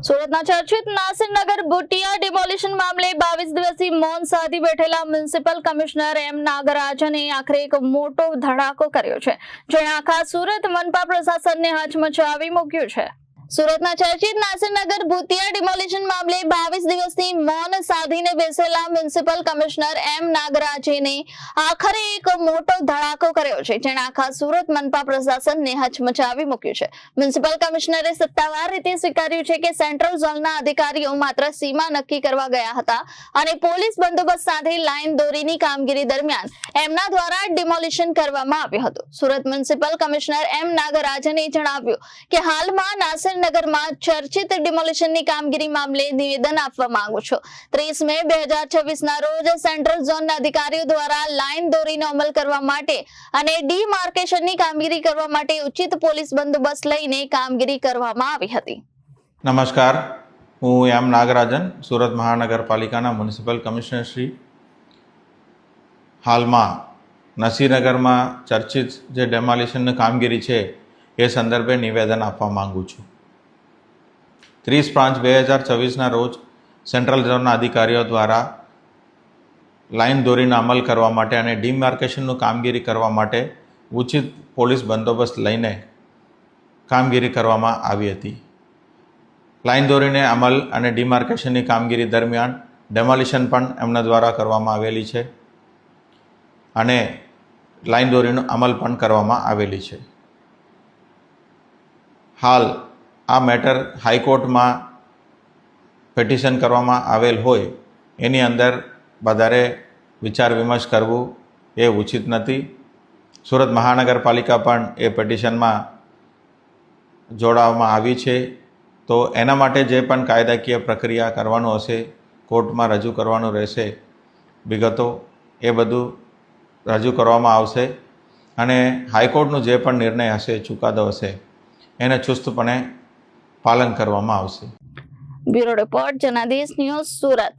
સુરતના ચર્ચિત નાસિરનગર બુટિયા ડિમોલિશન મામલે 22 દિવસથી મૌન સાધી બેઠેલા મ્યુનિસિપલ કમિશનર એમ નાગરાજને આખરે એક મોટો ધડાકો કર્યો છે, જેણે આખા સુરત મનપા પ્રશાસનને હચમચાવી મૂક્યું છે। સુરતના ચર્ચિત નાસિરનગર બુટિયા ડિમોલિશન મામલે 22 દિવસથી મૌન સાધીને બેસેલા મ્યુનિસિપલ કમિશનર એમ નાગરાજને આખરે એક મોટો ધડાકો કર્યો છે, જેણે આખા સુરત મનપા પ્રશાસનને હચમચાવી મૂક્યું છે। મ્યુનિસિપલ કમિશનરે સત્તાવાર રીતે સ્વીકાર્યું છે કે સેન્ટ્રલ ઝોનના અધિકારીઓ માત્ર સીમા નક્કી કરવા ગયા હતા અને પોલીસ બંદોબસ્ત સાથે લાઈન દોરીની કામગીરી દરમિયાન એમના દ્વારા ડિમોલિશન કરવામાં આવ્યું હતું। સુરત મ્યુનિસિપલ કમિશનર એમ નાગરાજને જણાવ્યું કે હાલમાં નાસિરનગરમાં ચર્ચિત ડિમોલિશનની કામગીરી મામલે નિવેદન આપવા માંગુ છું। 30 મે 2024ના રોજ સેન્ટ્રલ ઝોનના અધિકારીઓ દ્વારા લાઈન દોરીનો અમલ કરવા માટે અને ડીમાર્કેશનની કામગીરી કરવા માટે ઉચિત પોલીસ બંદોબસ્ત લઈને કામગીરી કરવામાં આવી હતી। નમસ્કાર, હું એમ નાગરાજન, સુરત મહાનગરપાલિકાના મ્યુનિસિપલ કમિશનર શ્રી। હાલમાં નસીરનગરમાં ચર્ચિત જે ડેમોલિશનની કામગીરી છે એ સંદર્ભે નિવેદન આપવા માંગુ છું। 30/5/2024ના રોજ સેન્ટ્રલ ઝોનના અધિકારીઓ દ્વારા લાઈન દોરીનો અમલ કરવા માટે અને ડીમાર્કેશનનું કામગીરી કરવા માટે ઉચિત પોલીસ બંદોબસ્ત લઈને કામગીરી કરવામાં આવી હતી। લાઈન દોરીને અમલ અને ડીમાર્કેશનની કામગીરી દરમિયાન ડેમોલિશન પણ એમના દ્વારા કરવામાં આવેલી છે અને લાઈન દોરીનો અમલ પણ કરવામાં આવેલી છે। હાલ આ મેટર હાઈકોર્ટમાં પિટિશન કરવામાં આવેલ હોય એની અંદર વધારે વિચાર વિમર્શ કરવું એ ઉચિત નથી। સુરત મહાનગરપાલિકા પણ એ પિટિશનમાં જોડાવવામાં આવી છે, તો એના માટે જે પણ કાયદાકીય પ્રક્રિયા કરવાનું હશે, કોર્ટમાં રજૂ કરવાનું રહેશે, વિગતો એ બધું રજૂ કરવામાં આવશે અને હાઈકોર્ટનું જે પણ નિર્ણય હશે, ચુકાદો હશે, એને ચુસ્તપણે પાલન કરવામાં આવશે। Bureau report, Janadesh news, Surat.